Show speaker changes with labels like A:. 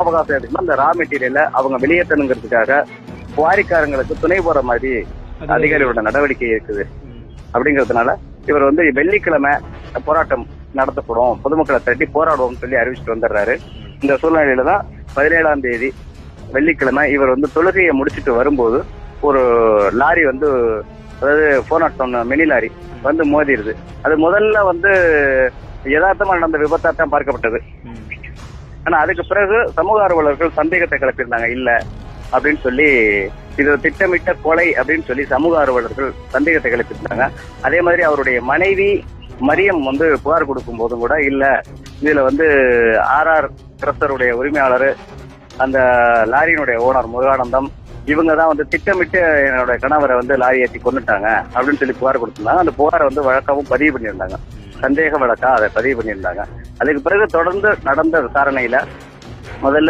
A: அவகாசம் எடுத்துக்கணும். அந்த ரா மெட்டீரியலை அவங்க வெளியேற்றணுங்கிறதுக்காக குவாரிக்காரங்களுக்கு துணை போற மாதிரி அதிகாரியோட நடவடிக்கை இருக்குது. அப்படிங்கிறதுனால இவர் வெள்ளிக்கிழமை போராட்டம் நடத்தப்படும், பொதுமக்களை திரட்டி போராடுவோம் சொல்லி அறிவிச்சுட்டு வந்துடுறாரு. இந்த சூழ்நிலையில தான் 17ஆம் தேதி வெள்ளிக்கிழமை இவர் தொழுகையை முடிச்சுட்டு வரும்போது ஒரு லாரி அதாவது 401 மினி லாரி மோதிருது. அது முதல்ல யதார்த்தமா நடந்த விபத்தாத்தான் பார்க்கப்பட்டது. ஆனா அதுக்கு பிறகு சமூக ஆர்வலர்கள் சந்தேகத்தை கிளப்பியிருந்தாங்க. இல்ல அப்படின்னு சொல்லி இது திட்டமிட்ட கொலை அப்படின்னு சொல்லி சமூக ஆர்வலர்கள் சந்தேகத்தை கிளப்பியிருந்தாங்க. அதே மாதிரி அவருடைய மனைவி மரியம் புகார் கொடுக்கும் போதும் கூட இல்ல இதுல RR கிரஸ்டருடைய உரிமையாளர், அந்த லாரியினுடைய ஓனர் முருகானந்தம், இவங்க தான் திட்டமிட்டு என்னோட கணவரை லாரி ஏற்றி கொண்டுட்டாங்க அப்படின்னு சொல்லி புகார் கொடுத்திருந்தாங்க. அந்த புகாரை வழக்காவும் பதிவு பண்ணியிருந்தாங்க, சந்தேக வழக்கா அதை பதிவு பண்ணியிருந்தாங்க. அதுக்கு பிறகு தொடர்ந்து நடந்த விசாரணையில முதல்ல